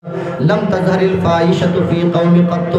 لم تظهر الفاحشة في قوم قط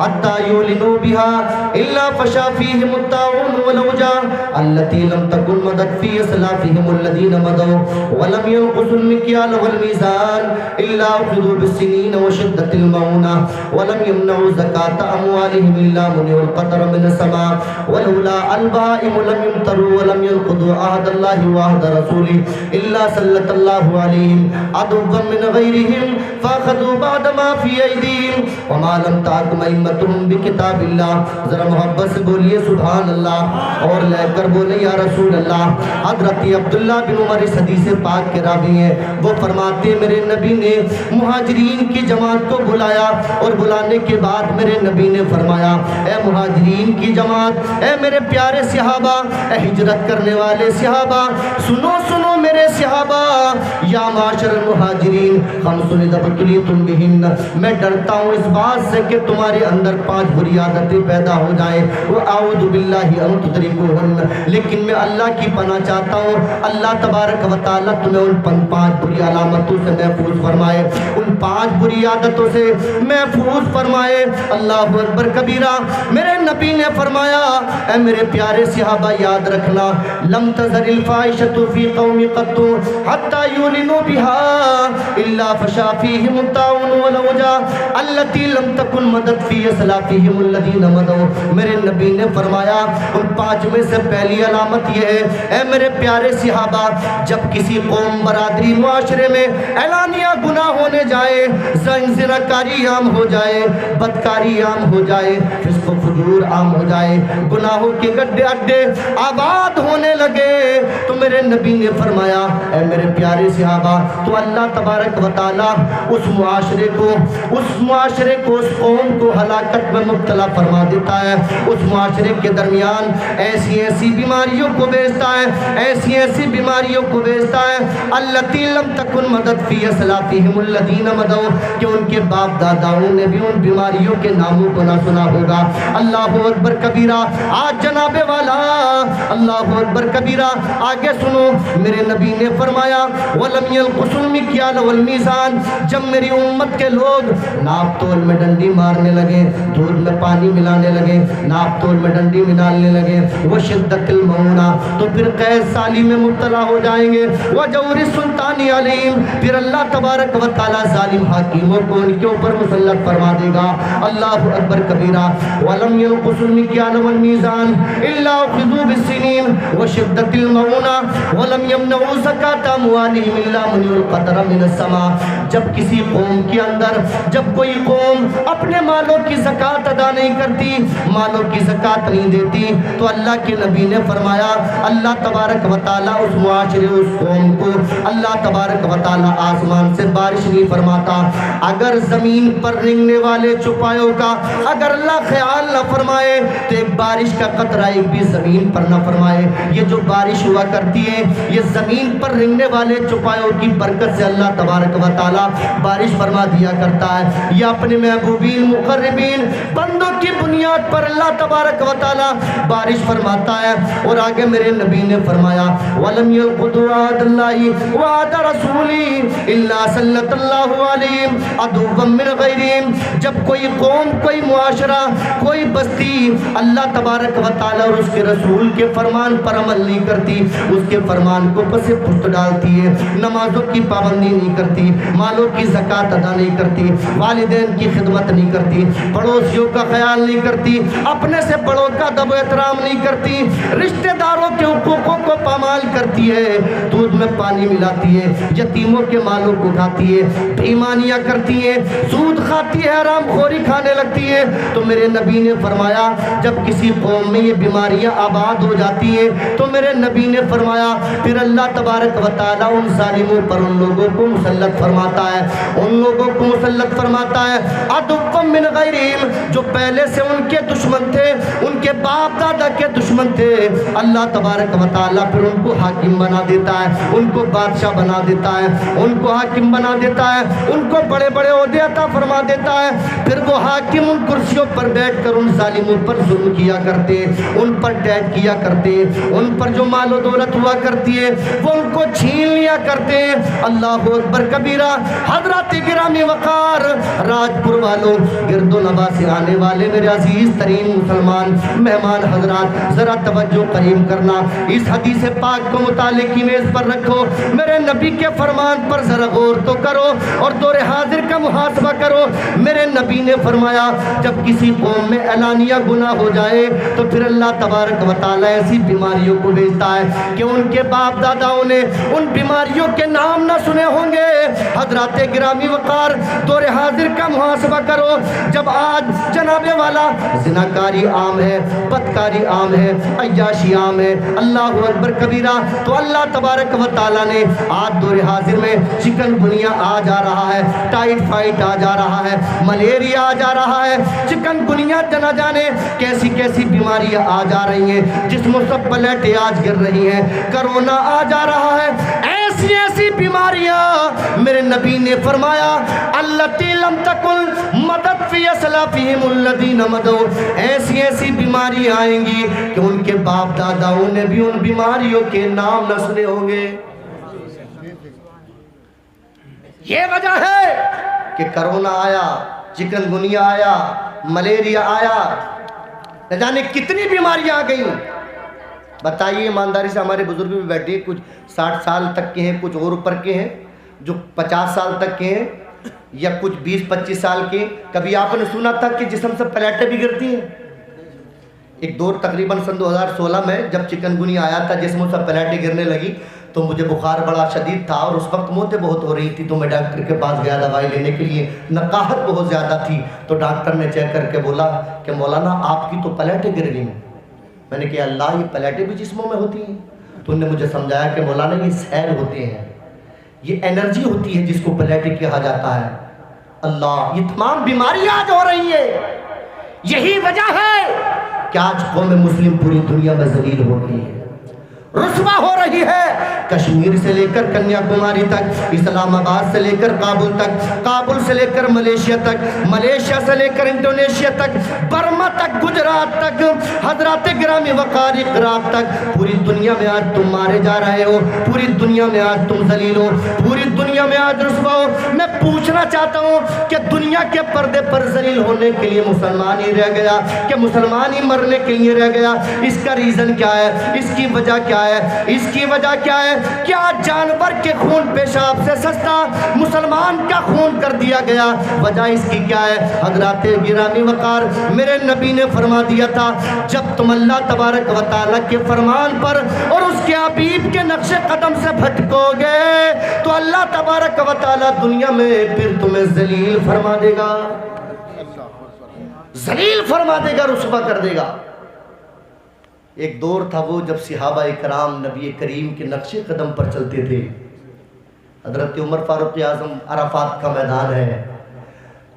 حتى يعلنوا بها إلا فشا فيهم الطاعون والأوجاع التي لم تكن مضت في أسلافهم الذين مضوا ولم ينقصوا المكيال والميزان إلا أخذوا بالسنين وشدة المؤونة ولم يمنعوا زكاة أموالهم إلا منعوا القطر من السماء ولولا البهائم لم يمطروا ولم ينقضوا عهد الله وعهد رسوله إلا سلط الله عليهم عدوا من غيرهم فأخذوا بعد ما في أيديهم وما لم تحكم أئمتهم بكتاب الله. ذرا محبت سے بولیے سبحان اللہ اور لے کر بولے یا رسول اللہ. حضرت عبداللہ بن عمر اس حدیث پاک کے راوی ہیں. وہ فرماتے ہیں میرے نبی نے مہاجرین کی جماعت کو بلایا اور بلانے کے بعد میرے نبی نے فرمایا اے مہاجرین کی جماعت، اے میرے پیارے صحابہ، اے ہجرت کرنے والے صحابہ، سنو سنو میرے صحابہ، یا معاشر المہاجرین خمس ابتلیتم بہن، میں ڈرتا ہوں اس بات سے کہ تمہارے اندر 5 بری عادتیں پیدا ہو جائیں. وَأَعُوذُ بِاللَّهِ أَن تُدْرِكُوهُنَّ، لیکن میں اللہ کی پناہ چاہتا ہوں اللہ تبارک و تعالیٰ تمہیں ان 5 بری علامتوں سے محفوظ فرمائے، ان 5 بری عادتوں سے محفوظ فرمائے. اللہ اکبر کبیرہ. میرے نبی نے فرمایا اے میرے پیارے صحابہ یاد رکھنا، لم تظہر الفاحشۃ فی قوم قط حتی یعلنوا بها الا فشا فیہم الطاعون والأوجاع التي لم تکن مضت فی اسلافہم الذین مضوا. میرے نبی نے فرمایا ان 5 میں سے پہلی علامت یہ ہے اے میرے پیارے صحابہ، جب کسی قوم برادری معاشرے میں اعلانیہ گناہ ہونے جائے، زناکاری عام ہو جائے، بدکاری عام ہو جائے، فسق و فجور عام ہو جائے، گناہوں کے گڈھے اڈے آباد ہونے لگے، تو میرے نبی نے فرمایا اے میرے پیارے صحابہ تو اللہ تبارک و تعالیٰ اس معاشرے کو اس قوم کو ہلاکت میں مبتلا فرما دیتا ہے. اس معاشرے کے درمیان ایسی بیماریوں کو بھیجتا ہے، ایسی بیماریوں کو بھیجتا ہے التی لم تکن مدد فی اسلافہم الذین مضوا، کہ ان کے باپ داداؤں نے بھی ان بیماریوں کے ناموں کو نہ سنا ہوگا. اللہ اکبر کبیرہ. آج جناب والا اللہ اکبر کبیرہ. آگے سنو میرے نبی نے فرمایا وَلَمْ يَلْقُسُ الْمِكْيَالَ وَالْمِيزَانَ، جب میری امت کے لوگ ناپ تول میں ڈنڈی مارنے لگے، دودھ میں پانی ملانے لگے، ناپ تول میں ڈنڈی ملانے لگے، وَشِدَّةِ الْمَؤُونَةِ، تو پھر قید سالی میں مبتلا ہو جائیں گے، وَجَوْرِ السُّلْطَانِ عَلَيْهِمْ، پھر اللہ تبارک و تعالیٰ ظالم حاکموں کو ان کے اوپر مسلط فرما دے گا. اللہ اکبر کبیرہ. وَلَمْ يَلْقُسُ الْمِكْيَالَ وَالْمِيزَانَ إِلَّا أُخِذُوا بِالسِّنِينِ وَشِدَّةِ الْمَؤُونَةِ وَلَمْ يَمْنَعُوا زَكَاةَ أَمْوَالِهِمْ إِلَّا مُنِعُوا الْقَطْرَ مِنَ السَّمَاءِ. جب کسی قوم کے اندر جب کوئی قوم اپنے مالوں کی زکوٰۃ ادا نہیں کرتی، مالوں کی زکوٰۃ نہیں دیتی، تو اللہ کے نبی نے فرمایا اللہ تبارک و تعالیٰ اس معاشرے اس قوم کو اللہ تبارک و تعالیٰ آسمان سے بارش نہیں فرماتا. اگر زمین پر رنگنے والے چوپایوں کا اگر اللہ خیال نہ فرمائے تو ایک بارش کا قطرہ ایک بھی زمین پر نہ فرمائے. یہ جو بارش ہوا کرتی ہے یہ زمین پر رنگنے والے چوپایوں کی برکت سے اللہ تبارک و تعالیٰ بارش فرما دیا کرتا ہے. یہ اپنے محبوبین مقربین بندوں کی بنیاد پر اللہ تبارک و تعالیٰ بارش فرماتا ہے. اور آگے میرے نبی نے فرمایا وَلَمْ يَنْقُضُوا عَهْدَ اللَّهِ وَعَهْدَ رَسُولِهِ إِلَّا سَلَّطَ اللَّهُ عَلَيْهِمْ عَدُوًّا مِّنْ غَيْرِهِمْ. جب کوئی قوم، کوئی معاشرہ، کوئی بستی اللہ تبارک و تعالیٰ اور اس کے رسول کے فرمان پر عمل نہیں کرتی، اس کے فرمان کو پس پشت ڈالتی ہے، نمازوں کی پابندی نہیں کرتی، مالوں کی زکوٰۃ ادا نہیں کرتی، والدین کی خدمت نہیں کرتی، پڑوسیوں کا خیال نہیں کرتی، اپنے سے بڑوں کا ادب و احترام نہیں کرتی، رشتہ داروں کے حقوقوں کو پامال کرتی ہے، دودھ میں پانی ملاتی ہے، یتیموں کے مالوں کو کھاتی ہے، بےایمانیاں کرتی ہے، سود کھاتی ہے، حرام خوری کھانے لگتی ہے. تو میرے نبی نے فرمایا جب کسی قوم میں یہ بیماریاں آباد ہو جاتی ہیں تو میرے نبی نے فرمایا پھر اللہ تبارک و تعالیٰ ان ظالموں پر ان لوگوں کو مسلط فرماتا ہے، ان لوگوں کو مسلط فرماتا ہے عدوًا من غیرہم، جو پہلے سے ان کے دشمن تھے، ان کے باپ دادا کے دشمن تھے. اللہ تبارک و تعالیٰ پھر ان کو حاکم بنا دیتا ہے، ان کو بادشاہ بنا دیتا ہے، ان کو حاکم بنا دیتا ہے، ان کو بڑے بڑے عہدے عطا فرما دیتا ہے. پھر وہ حاکم ان کرسیوں پر بیٹھ کر ان ظالموں پر ظلم کیا کرتے، ان پر ٹیٹ کیا کرتے، ان پر جو مال و دولت ہوا کرتی ہے وہ ان کو چھین لیا کرتے ہیں۔ اللہ اکبر کبیرہ۔ حضرات گرامی وقار، راجپور والوں، گرد و نواح سے آنے والے میرے عزیز ترین مسلمان مہمان حضرات، ذرا توجہ قریب کرنا، اس حدیث پاک کو متعلق کی میز پر رکھو، میرے نبی کے فرمان پر ذرا غور تو کرو اور دور حاضر کا محاسبہ کرو۔ میرے نبی نے فرمایا جب کسی قوم میں اعلانیہ گناہ ہو جائے تو پھر اللہ تبارک و تعالیٰ ایسی بیماریوں کو بھیجتا ہے کہ ان کے باپ داداؤں نے ان بیماریوں کے نام نہ سنے ہوں گے۔ حضرات گرامی وقار، دور حاضر کا محاسبہ کرو، جب آج جناب والا زناکاری عام ہے، بدکاری عام ہے، عیاشی عام ہے، اللہ اکبر کبیرہ، تو اللہ تبارک و تعالیٰ نے آج دور حاضر میں چکن گنیا آ جا رہا ہے، ٹائیفائڈ آ جا رہا ہے، ملیریا آ جا رہا ہے، چکن گنیا نہ جانے کیسی کیسی بیماریاں آ جا رہی ہیں، جسموں سب پلیٹیں آج گر رہی ہیں، کرونا آ جا رہا ہے، ایسی ایسی بیماریاں میرے نبی نے فرمایا اللاتی لم تکن مدد فی اسلافہم الذین مضوا، ایسی ایسی بیماریاں آئیں گی کہ ان کے باپ داداؤں نے بھی ان بیماریوں کے نام نہ سنے ہوں گے۔ یہ وجہ ہے کہ کرونا آیا، چکن گنیا آیا، ملیریا آیا، نہ جانے کتنی بیماریاں آ گئیں۔ بتائیے ایمانداری سے، ہمارے بزرگ بھی بیٹھے ہیں، کچھ 60 سال تک کے ہیں، کچھ اور اوپر کے ہیں، جو 50 سال تک کے ہیں، یا کچھ 20-25 سال کے۔ کبھی آپ نے سنا تھا کہ جسم سے پلیٹیں بھی گرتی ہیں؟ ایک دور تقریباً سن 2016 میں جب چکن گنیا آیا تھا، جسموں سے پلیٹیں گرنے لگی تو مجھے بخار بڑا شدید تھا اور اس وقت موتیں بہت ہو رہی تھی، تو میں ڈاکٹر کے پاس گیا دوائی لینے کے لیے، نقاہت بہت زیادہ تھی، تو ڈاکٹر نے چیک کر کے بولا کہ مولانا آپ کی تو پلیٹیں گر گئی ہیں۔ میں نے کہا اللہ، یہ پلیٹیں بھی جسموں میں ہوتی ہیں؟ تو انہوں نے مجھے سمجھایا کہ مولانا یہ سیل ہوتے ہیں، یہ انرجی ہوتی ہے جس کو پلیٹیں کہا جاتا ہے۔ اللہ، یہ تمام بیماریاں آج ہو رہی ہیں، یہی وجہ ہے کہ آج قوم مسلم پوری دنیا میں ذلیل ہو رہی ہے، رسوا ہو رہی ہے۔ کشمیر سے لے کر کنیا کماری تک، اسلام آباد سے لے کر کابل تک، کابل سے لے کر ملیشیا تک، ملیشیا سے لے کر انڈونیشیا تک، برما تک، گجرات تک، حضرات گرامی وقار عراق تک، پوری دنیا میں آج تم مارے جا رہے ہو، پوری دنیا میں آج تم ذلیل ہو، پوری دنیا میں آج رسوا ہو۔ میں پوچھنا چاہتا ہوں کہ دنیا کے پردے پر ذلیل ہونے کے لیے مسلمان ہی رہ گیا کہ مسلمان ہی مرنے کے لیے رہ گیا؟ اس کا ریزن کیا ہے؟ اس کی وجہ کیا ہے؟ اس کی وجہ کیا ہے؟ کیا جانور کے خون پیشاب سے سستا مسلمان کا خون کر دیا گیا؟ وجہ اس کی کیا ہے؟ حضرات گرامی وقار، میرے نبی نے فرما دیا تھا جب تم اللہ تبارک و تعالیٰ کے فرمان پر اور اس کے حبیب کے نقش قدم سے بھٹکو گے تو اللہ تبارک و تعالیٰ دنیا میں پھر تمہیں ذلیل فرما دے گا، ذلیل فرما دے گا، رسوا کر دے گا۔ ایک دور تھا وہ جب صحابہ اکرام نبی کریم کے نقش قدم پر چلتے تھے۔ حضرت عمر فاروق اعظم، عرفات کا میدان ہے،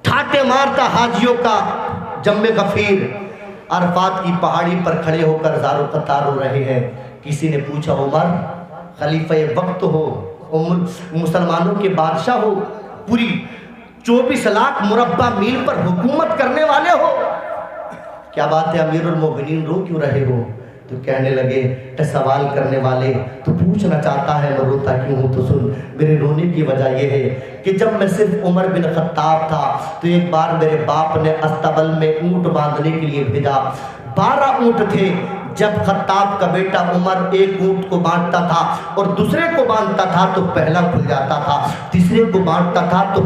ٹھاٹے مارتا حاجیوں کا جم غفیر، عرفات کی پہاڑی پر کھڑے ہو کر زار و قطار ہو رہے ہیں۔ کسی نے پوچھا عمر خلیفہ وقت ہو، مسلمانوں کے بادشاہ ہو، پوری 24 لاکھ مربع میل پر حکومت کرنے والے ہو، کیا بات ہے امیر المومنین، رو کیوں رہے ہو؟ تو کہنے لگے اے سوال کرنے والے، تو پوچھنا چاہتا ہے میں روتا کیوں ہوں؟ تو سن، میرے رونے کی وجہ یہ ہے کہ جب میں صرف عمر بن خطاب تھا تو ایک بار میرے باپ نے استبل میں اونٹ باندھنے کے لیے بھیجا، 12 اونٹ تھے۔ جب خطاب کا بیٹا عمر ایک اونٹ کو باندھتا تھا اور دوسرے کو باندھتا تھا تو پہلا کھل جاتا تھا، تیسرے کو باندھتا تھا تو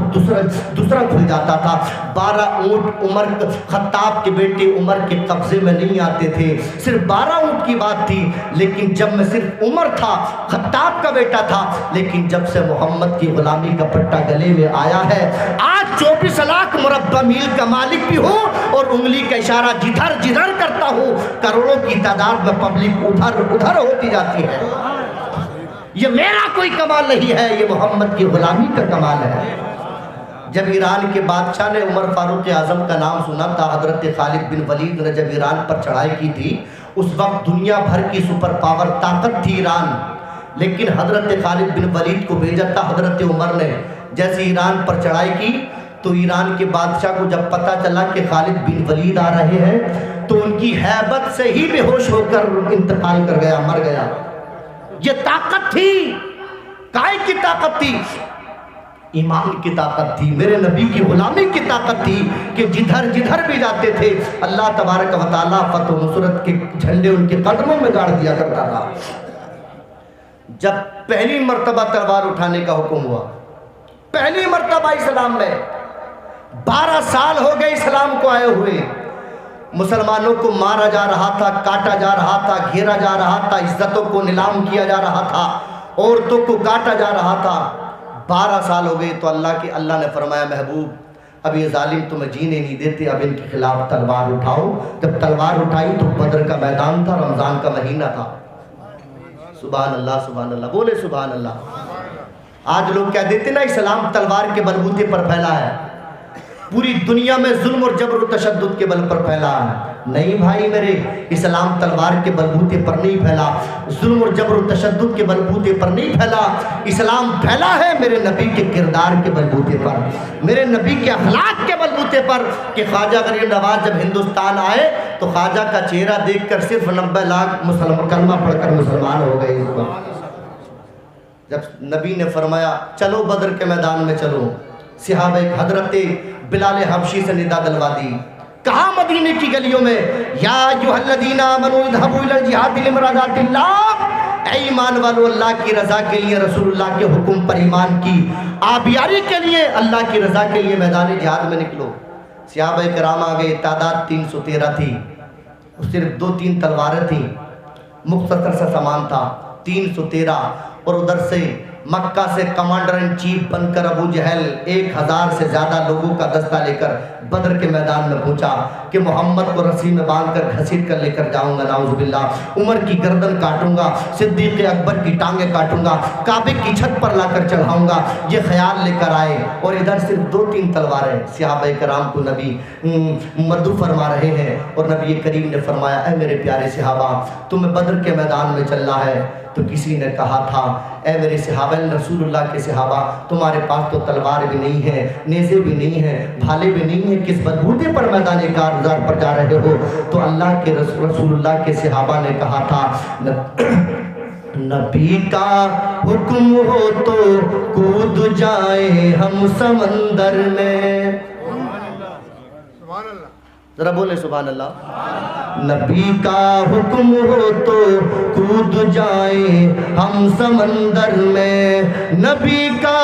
دوسرا کھل جاتا تھا۔ 12 اونٹ عمر خطاب کے بیٹے عمر کے قبضے میں نہیں آتے تھے، صرف 12 اونٹ کی بات تھی۔ لیکن جب میں صرف عمر تھا، خطاب کا بیٹا تھا، لیکن جب سے محمد کی غلامی کا پٹا گلے میں آیا ہے، آج 24 لاکھ مربع میل کا مالک بھی ہوں اور انگلی کا اشارہ جدھر جدھر کرتا ہوں، کروڑوں کی تعداد میں پبلک ادھر ادھر ہوتی جاتی ہے۔ یہ میرا کوئی کمال نہیں ہے، یہ محمد کی غلامی کا کمال ہے۔ جب ایران کے بادشاہ نے عمر فاروق اعظم کا نام سنا تھا، حضرت خالد بن ولید نے جب ایران پر چڑھائی کی تھی، اس وقت دنیا بھر کی سپر پاور طاقت تھی ایران، لیکن حضرت خالد بن ولید کو بھیجا تھا حضرت عمر نے۔ جیسے ایران پر چڑھائی کی تو ایران کے بادشاہ کو جب پتا چلا کہ خالد بن ولید آ رہے ہیں تو ان کی ہیبت سے ہی بے ہوش ہو کر انتقال کر گیا، مر گیا۔ یہ طاقت تھی، کائے کی طاقت تھی؟ ایمان کی طاقت تھی، میرے نبی کی غلامی کی طاقت تھی کہ جدھر جدھر بھی جاتے تھے اللہ تبارک و تعالیٰ فتح و نصرت کے جھنڈے ان کے قدموں میں گاڑ دیا کرتا تھا۔ جب پہلی مرتبہ تلوار اٹھانے کا حکم ہوا، پہلی مرتبہ اسلام میں 12 سال ہو گئے اسلام کو آئے ہوئے، مسلمانوں کو مارا جا رہا تھا، کاٹا جا رہا تھا، گھیرا جا رہا تھا، عزتوں کو نیلام کیا جا رہا تھا، عورتوں کو کاٹا جا رہا تھا۔ 12 سال ہو گئے تو اللہ نے فرمایا محبوب اب یہ ظالم تمہیں جینے نہیں دیتے، اب ان کے خلاف تلوار اٹھاؤ۔ جب تلوار اٹھائی تو بدر کا میدان تھا، رمضان کا مہینہ تھا۔ سبحان اللہ سبحان اللہ، بولے سبحان اللہ۔ آج لوگ کہہ دیتے نا اسلام تلوار کے بلبوتے پر پھیلا ہے، پوری دنیا میں ظلم اور جبر و تشدد کے بل پر پھیلا ہے۔ نہیں بھائی میرے، اسلام تلوار کے بلبوتے پر نہیں پھیلا، ظلم اور جبر و تشدد کے بلبوتے پر نہیں پھیلا، اسلام پھیلا ہے میرے نبی کے کردار کے بلبوتے پر، میرے نبی کے اخلاق کے بلبوتے پر۔ کہ خواجہ غریب نواز جب ہندوستان آئے تو خواجہ کا چہرہ دیکھ کر صرف 90 لاکھ مسلمان کلمہ پڑھ کر مسلمان ہو گئے۔ اس وقت جب نبی نے فرمایا چلو بدر کے میدان میں چلو، صحابہ حضرت بلال حبشی سے ندا دلوا دی، کہا مدینے کی گلیوں میں یا ایھا الذین آمنوا اذھبوا الی الجہاد لمرضات اللہ، اے ایمان والو اللہ کی رضا کے لیے، رسول اللہ کے حکم پر ایمان کی آبیاری کے لیے، اللہ کی رضا کے لیے میدان جہاد میں نکلو۔ صحابہ کرام آ گئے، تعداد 313 تھی، صرف 2-3 تلواریں تھیں، مختصر سا سامان تھا، 313۔ اور ادھر سے مکہ سے کمانڈر ان چیف بن کر ابو جہل 1000 سے زیادہ لوگوں کا دستہ لے کر بدر کے میدان میں پہنچا کہ محمد کو رسی میں باندھ کر گھسیٹ کر لے کر جاؤں گا، نعوذ باللہ، عمر کی گردن کاٹوں گا، صدیق اکبر کی ٹانگیں کاٹوں گا، کعبے کی چھت پر لا کر چڑھاؤں گا، یہ خیال لے کر آئے۔ اور ادھر صرف 2-3 تلواریں صحابہ کرام کو نبی مدعو فرما رہے ہیں، اور نبی کریم نے فرمایا اے میرے پیارے صحابہ تمہیں بدر کے میدان میں چلنا ہے۔ تو کسی نے کہا تھا اے میرے صحابہ، رسول اللہ کے صحابہ تمہارے پاس تو تلوار بھی نہیں ہے، نیزے بھی نہیں ہیں، بھالے بھی نہیں ہیں، کس بلبوتے پر میدان کارزار پر جا رہے ہو؟ تو اللہ کے رسول اللہ کے صحابہ نے کہا تھا نبی کا حکم ہو تو کود جائیں ہم سمندر میں، ذرا بولے سبحان اللہ۔ نبی کا حکم ہو تو کود جائیں ہم سمندر میں، نبی کا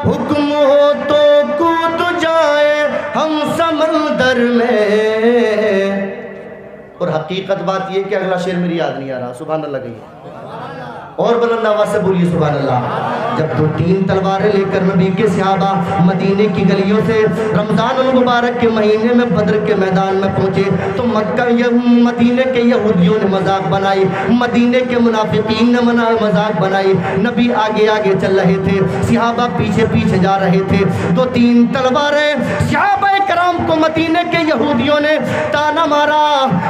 حکم ہو تو کود جائیں ہم سمندر میں۔ اور حقیقت بات یہ کہ اگلا شعر میری یاد نہیں آ رہا، سبحان اللہ کہیے اور بلند آواز سے بولیے سبحان اللہ۔ جب 2-3 تلواریں لے کر نبی کے صحابہ مدینے کی گلیوں سے رمضان المبارک کے مہینے میں بدر کے میدان میں پہنچے تو مدینے کے یہودیوں نے مذاق بنائی، مدینے کے منافقین نے مذاق بنائی۔ نبی آگے آگے چل رہے تھے، صحابہ پیچھے پیچھے جا رہے تھے۔ 2-3 تلواریں صحابہ کرام کو مدینے کے یہودیوں نے تانا مارا،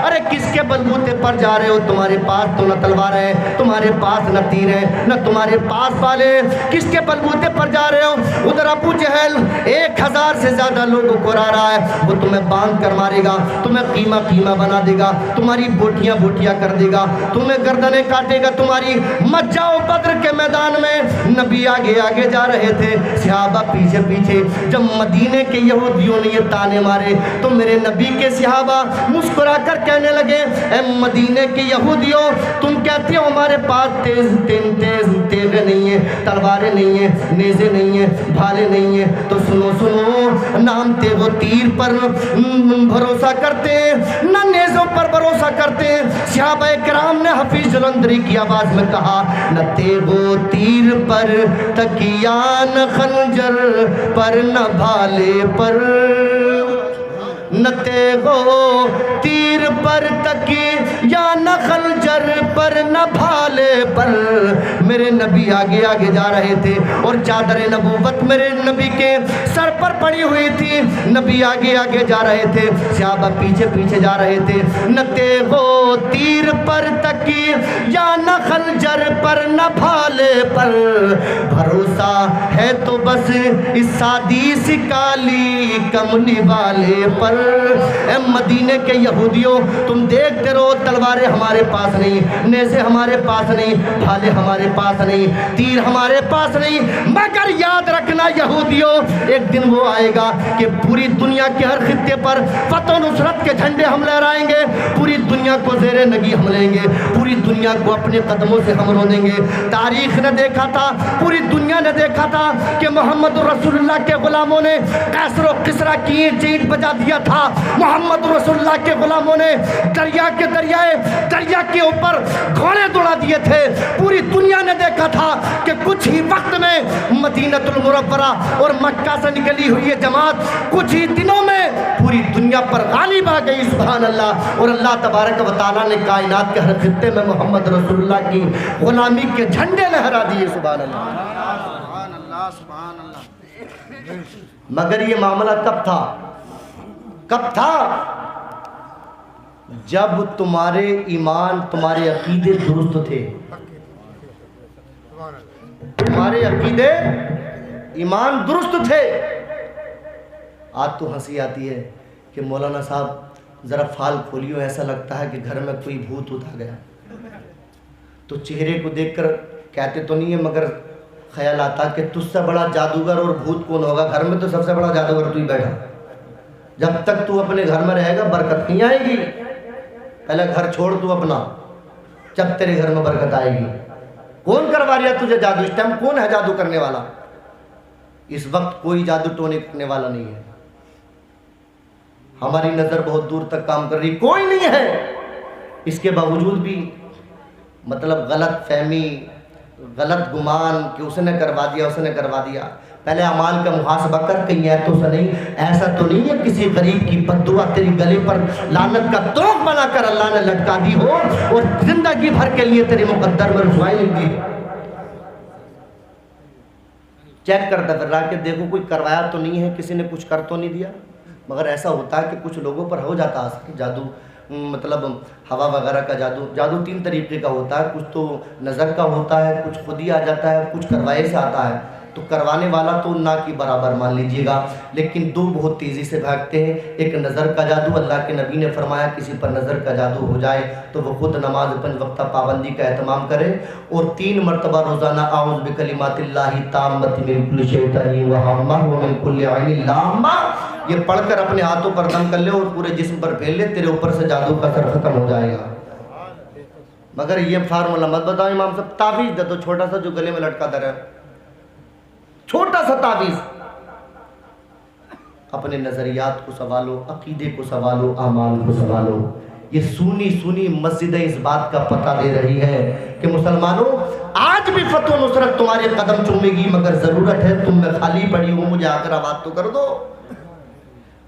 ارے کس کے بلبوتے پر جا رہے ہو؟ تمہارے پاس تو نہ تلوار ہے، تمہارے پاس نہ تیر ہے، نہ تمہارے پاس بالے، کس کے بلبوتے پر جا رہے ہو؟ ادھر ابو جہل 1000 سے زیادہ لوگوں کو رہا ہے، وہ تمہیں باندھ کر مارے گا، تمہیں قیمہ قیمہ بنا دے گا، تمہاری بوٹیاں بوٹیاں کر دے گا، تمہیں گردنیں کاٹے گا تمہاری۔ مت جاؤ بدر کے میدان میں۔ نبی آگے آگے جا رہے تھے، صحابہ پیچھے پیچھے۔ جب مدینے کے یہودیوں نے یہ تانے مارے تو میرے نبی کے صحابہ مسکرا کر کہنے لگے اے مدینے کے یہودیوں، تم کہتے ہو ہمارے پاس تیغیں نہیں ہیں، تلواریں نہیں ہیں، نیزے نہیں ہیں، بھالے نہیں ہیں، تو سنو سنو، نام تیغ و تیر پر بھروسہ کرتے ہیں، نہ نیزوں پر بھروسہ کرتے ہیں۔ صحابہ کرام نے حفیظ جلندری کی آواز میں کہا نہ تیغ و تیر پر تکیہ، نہ خنجر پر، نہ بھالے پر، نہ تیغ و تیر پر تکیہ، نہ خنجر پر، نہ بھالے پر۔ میرے نبی آگے آگے جا رہے تھے اور چادر نبوت میرے نبی کے سر پر پڑی ہوئی تھی۔ نبی آگے آگے جا رہے تھے، صحابہ پیچھے پیچھے جا رہے تھے۔ نہ تیغ و تیر پر تکیہ، نہ خنجر پر، نہ بھالے پر، بھروسہ ہے تو بس اس سادی سی کالی کملی والے پر۔ اے مدینے کے یہودیوں، تم دیکھتے رہو تلواریں ہمارے پاس نہیں، نیزے ہمارے پاس نہیں، بھالے ہمارے پاس نہیں، تیر ہمارے پاس نہیں، مگر یاد رکھنا یہودیوں، ایک دن وہ آئے گا کہ پوری دنیا کے ہر خطے پر فتح و نصرت کے جھنڈے ہم لہرائیں گے، پوری دنیا کو زیر نگی ہم لیں گے، پوری دنیا کو اپنے قدموں سے ہم رونیں گے۔ تاریخ نے دیکھا تھا، پوری دنیا نے دیکھا تھا کہ محمد رسول اللہ کے غلاموں نے قیصر و کسریٰ کی اینٹ اینٹ بجا دیا تھا، محمد رسول اللہ کے غلاموں نے دریا کے اوپر گھوڑے دوڑا دیے تھے۔ پوری دنیا نے دیکھا تھا کہ کچھ ہی وقت میں مدینۃ المنورہ اور مکہ سے نکلی ہوئی یہ جماعت کچھ ہی دنوں میں پوری دنیا پر غالب آ گئی، سبحان اللہ۔ اور اللہ تبارک و تعالیٰ نے کائنات کے ہر خطے میں محمد رسول اللہ کی غلامی کے جھنڈے لہرا دیے، سبحان اللہ سبحان اللہ۔ مگر یہ معاملہ کب تھا؟ جب تمہارے ایمان، تمہارے عقیدے درست تھے، تمہارے عقیدے ایمان درست تھے۔ آج تو ہنسی آتی ہے کہ مولانا صاحب ذرا فال کھولیو، ایسا لگتا ہے کہ گھر میں کوئی بھوت اٹھا گیا۔ تو چہرے کو دیکھ کر کہتے تو نہیں ہے، مگر خیال آتا کہ تجھ سے بڑا جادوگر اور بھوت کون ہوگا؟ گھر میں تو سب سے بڑا جادوگر تو ہی بیٹھا، جب تک تو اپنے گھر میں رہے گا برکت نہیں آئے گی۔ پہلے گھر چھوڑ تو اپنا، جب تیرے گھر میں برکت آئے گی۔ کون کروا رہا تجھے جادو؟ اس ٹائم کون ہے جادو کرنے والا؟ اس وقت کوئی جادو ٹونے کرنے والا نہیں ہے۔ ہماری نظر بہت دور تک کام کر رہی، کوئی نہیں ہے۔ اس کے باوجود بھی مطلب غلط فہمی، غلط گمان کہ اس نے کروا دیا۔ پہلے اعمال کا محاسبہ کر، کہیں ایتوں سے نہیں، ایسا تو نہیں ہے کسی غریب کی بد دعا تیری گلے پر لعنت کا توق بنا کر اللہ نے لٹکا دی ہو اور زندگی بھر کے لیے تیری مقدر میں رسوائی لگ دی۔ چیک کرتا پھر رہا کہ دیکھو کوئی کروایا تو نہیں ہے، کسی نے کچھ کر تو نہیں دیا۔ مگر ایسا ہوتا ہے کہ کچھ لوگوں پر ہو جاتا ہے جادو، مطلب ہوا وغیرہ کا جادو تین طریقے کا ہوتا ہے، کچھ تو نظر کا ہوتا ہے، کچھ خود ہی آ جاتا ہے، کچھ کروائے سے آتا ہے۔ تو کروانے والا تو نہ کی برابر مان لیجئے گا، لیکن دو بہت تیزی سے بھاگتے ہیں۔ ایک نظر کا جادو، اللہ کے نبی نے فرمایا کسی پر نظر کا جادو ہو جائے تو وہ خود نماز 5 وقتہ پابندی کا اہتمام کرے اور 3 مرتبہ روزانہ اعوذ بکلمات اللہ التامۃ من کل شیطان وہامہ ومن کل عین لامہ یہ پڑھ کر اپنے ہاتھوں پر دم کر لے اور پورے جسم پر پھیل لے، تیرے اوپر سے جادو کا اثر ختم ہو جائے گا۔ مگر یہ فارمولا مت بتاؤ امام صاحب، تعویذ دے دو چھوٹا سا جو گلے میں لٹکاتا رہے، چھوٹا سا تعویذ۔ اپنے نظریات کو سنبھالو، عقیدے کو سنبھالو، اعمال کو سنبھالو۔ یہ سونی مسجدیں اس بات کا پتہ دے رہی ہے کہ مسلمانوں آج بھی فتح و نصرت تمہارے قدم چومے گی، مگر ضرورت ہے تم میں خالی پڑی ہو، مجھے آ کر آباد تو کر دو۔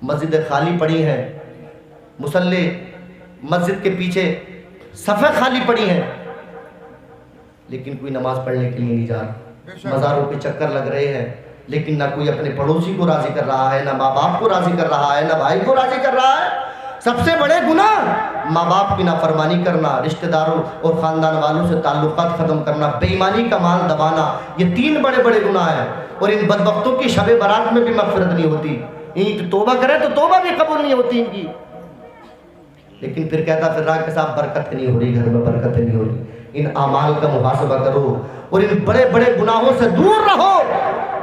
مسجدیں خالی پڑی ہیں، مصلی مسجد کے پیچھے صفیں خالی پڑی ہیں، لیکن کوئی نماز پڑھنے کے لیے نہیں جا رہا۔ مزاروں کے چکر لگ رہے ہیں، لیکن نہ کوئی اپنے پڑوسی کو راضی کر رہا ہے، نہ ماں باپ کو راضی کر رہا ہے، نہ بھائی کو راضی کر رہا ہے۔ سب سے بڑے گناہ ماں باپ کی نافرمانی کرنا، رشتہ داروں اور خاندان والوں سے تعلقات ختم کرنا، بے ایمانی کا مال دبانا، یہ 3 بڑے گناہ ہیں۔ اور ان بدبختوں کی شب برات میں بھی مغفرت نہیں ہوتی، ان توبہ کرے تو توبہ بھی قبول نہیں ہوتی ان کی۔ لیکن پھر کہتا پھر رہا کہ صاحب برکت نہیں ہو رہی، گھر میں برکت نہیں ہو رہی۔ ان اعمال کا محاسبہ کرو اور ان بڑے گناہوں سے دور رہو۔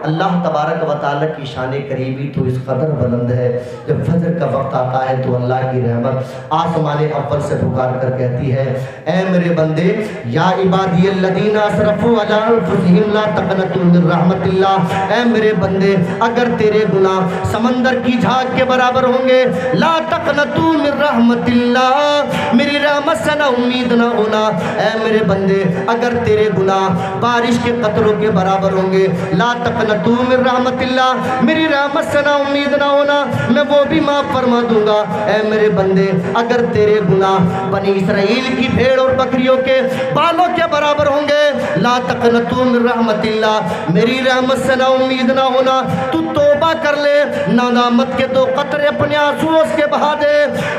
اللہ تبارک و تعالیٰ کی شان قریبی تو اس قدر بلند ہے، جب فجر کا وقت آتا ہے تو اللہ کی رحمت آسمان اول سے پکار کر کہتی ہے اے میرے بندے، یا عبادی الذین اسرفوا علی انفسہم لا تقنطوا من رحمت اللہ، اے میرے بندے اگر تیرے گناہ سمندر کی جھاگ کے برابر ہوں گے، لا تقنطوا من رحمت اللہ، میری رحمت سے نہ امید نہ ہونا۔ اے میرے بندے اگر تیرے گناہ بارش کے قطروں کے برابر ہوں گے، لا تقنطوا من رحمت اللہ، میری رحمت سے نہ امید نہ ہونا، میں وہ بھی معاف فرما دوں گا۔ اے میرے بندے اگر تیرے گناہ بنی اسرائیل کی بھیڑ اور بکریوں کے بالوں کے برابر ہوں گے، لا تقنطوا من رحمت اللہ، میری رحمت سے نہ امید نہ ہونا، تو توبہ کر لے، ندامت کے 2 قطرے اپنے آنسوؤں سے بہا دے،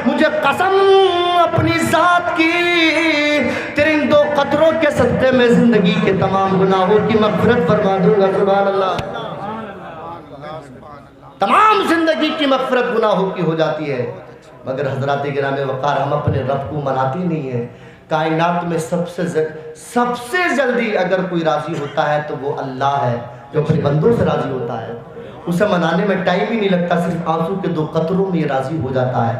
مجھے قسم اپنی ذات کی تیرے ان 2 قطروں کے صدقے میں زندگی کے تمام گناہوں کی مغفرت فرما دوں گا۔ سبحان اللہ۔ تمام زندگی کی مغفرت گناہوں کی ہو جاتی ہے، مگر حضرات گرام وقار ہم اپنے رب کو مناتے نہیں ہیں۔ کائنات میں سب سے جلدی اگر کوئی راضی ہوتا ہے تو وہ اللہ ہے، جو اپنے بندوں سے راضی ہوتا ہے۔ اسے منانے میں ٹائم ہی نہیں لگتا، صرف آنسو کے 2 قطروں میں یہ راضی ہو جاتا ہے۔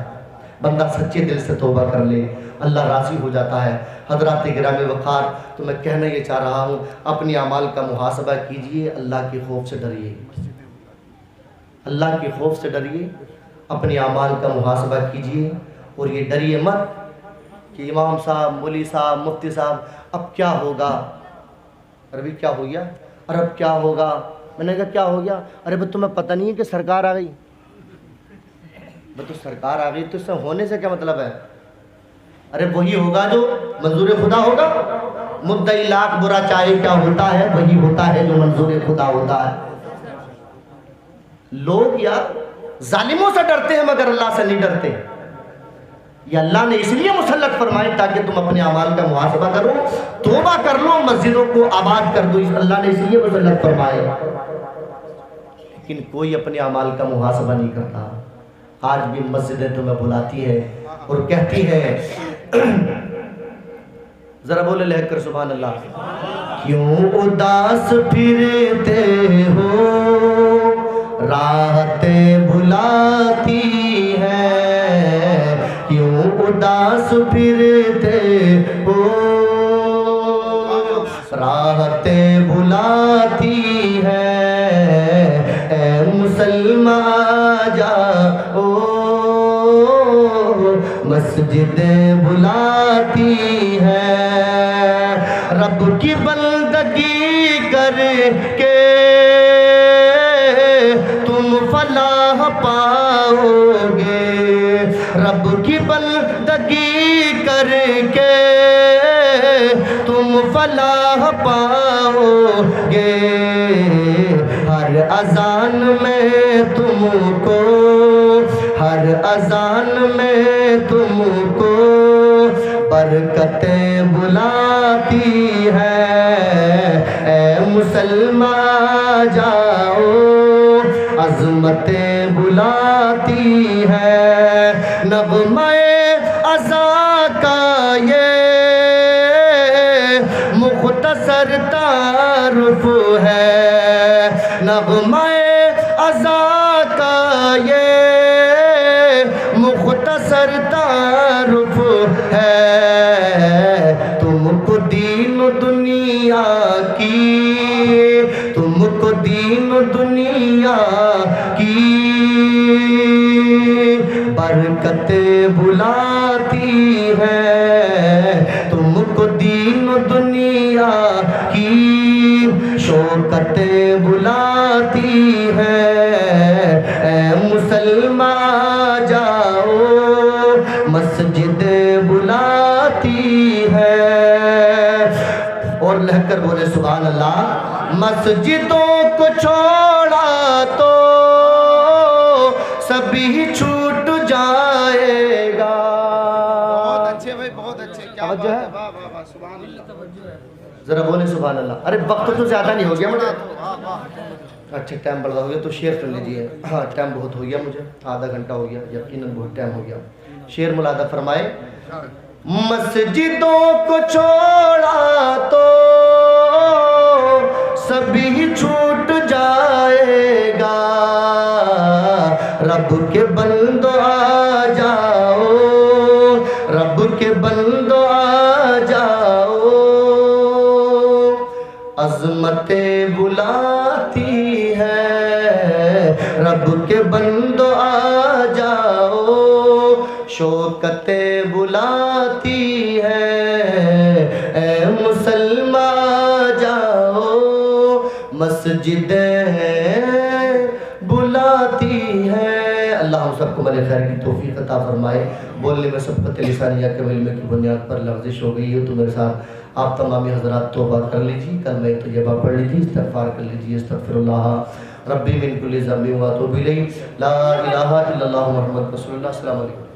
بندہ سچے دل سے توبہ کر لے، اللہ راضی ہو جاتا ہے۔ حضرات گرامی وقار، تو میں کہنا یہ چاہ رہا ہوں، اپنی اعمال کا محاسبہ کیجئے، اللہ کے خوف سے ڈریے، اللہ کے خوف سے ڈریے، اپنی اعمال کا محاسبہ کیجئے، اور یہ ڈریے مت کہ امام صاحب، مولی صاحب، مفتی صاحب اب کیا ہوگا، ارے کیا ہو گیا، ارے اب کیا ہوگا۔ میں نے کہا کیا ہو گیا؟ ارے بھائی تمہیں پتہ نہیں ہے کہ سرکار آ گئی؟ تو سرکار آ گئی تو اس سے ہونے سے کیا مطلب ہے؟ ارے وہی ہوگا جو منظور خدا ہوگا۔ مدعی لاکھ برا چاہے کیا ہوتا ہے، وہی ہوتا ہے جو منظور خدا ہوتا ہے۔ لوگ یار ظالموں سے ڈرتے ہیں مگر اللہ سے نہیں ڈرتے۔ یہ اللہ نے اس لیے مسلط فرمائے تاکہ تم اپنے اعمال کا محاسبہ کرو، توبہ کر لو، مسجدوں کو آباد کر دو، اللہ نے اس لیے مسلط فرمائے۔ لیکن کوئی اپنے اعمال کا محاسبہ نہیں کرتا۔ آج بھی مسجدیں تمہیں بلاتی ہے اور کہتی ہے، ذرا بولے لہک کر سبحان اللہ، کیوں اداس پھرتے ہو، راحتیں بھلاتی ہے، کیوں اداس پھرتے ہو، راحتیں بھلاتی ہے، اے مسلمان جاؤ، مسجدیں بلاتی ہے، رب کی بندگی کر کے تم فلاح پاؤ گے، رب کی بندگی کر کے تم فلاح پاؤ گے، ہر اذان میں تم کو، ہر اذان میں تم کو برکتیں بلاتی ہے، اے مسلمان جاؤ، عظمتیں بلاتی ہے، نغمہ ازاں کا یہ مختصر تعارف ہے، نغمہ ازاں کا یہ مختصر تعارف ہے، تم کو دین و دنیا کی، تم کو دین و دنیا کی برکتیں بلاتی ہے، تم کو دین و دنیا کی شوکتیں بلاتی ہے، اے مسلمان جاؤ، مسجدیں بلاتی ہے، اور لہک کر بولے سبحان اللہ، مسجدوں کو چھوڑا تو سبھی چھوٹ جائے گا۔ بہت اچھے بھائی، بہت اچھے، کیا بات ہے، واہ واہ واہ، سبحان اللہ، ذرا بولے سبحان اللہ۔ ارے وقت تو زیادہ نہیں ہو گیا مجھے؟ اچھا ٹائم بڑھا ہو گیا تو شیئر کر لیجئے۔ ہاں ٹائم بہت ہو گیا، مجھے آدھا گھنٹہ ہو گیا، یقیناً بہت ٹائم ہو گیا۔ شیئر ملادہ فرمائے، مسجدوں کو چھوڑا تو سبھی چھوٹ جائے گا، رب کے بندو آ جاؤ، رب کے بندو آ جاؤ، عظمتیں بلاتی ہے، رب کے بندو آ جاؤ، شوکتیں بلاتی ہے، اے مسلمان جاؤ، مسجدیں بلاتی ہے۔ اللہ ہم سب کو بڑے خیر کی توفیق عطا فرمائے۔ بولنے میں سبقت لسانیہ کے علم کی بنیاد پر لغزش ہو گئی ہے تو میرے ساتھ آپ تمامی حضرات توبہ کر لیجیے، کلمہ طیبہ پڑھ لیجیے، استغفار کر لیجیے، استغفر اللہ ربی من کل ذنب و اتوب الیہ، لا الہ الا اللہ محمد رسول اللہ۔ السلام علیکم۔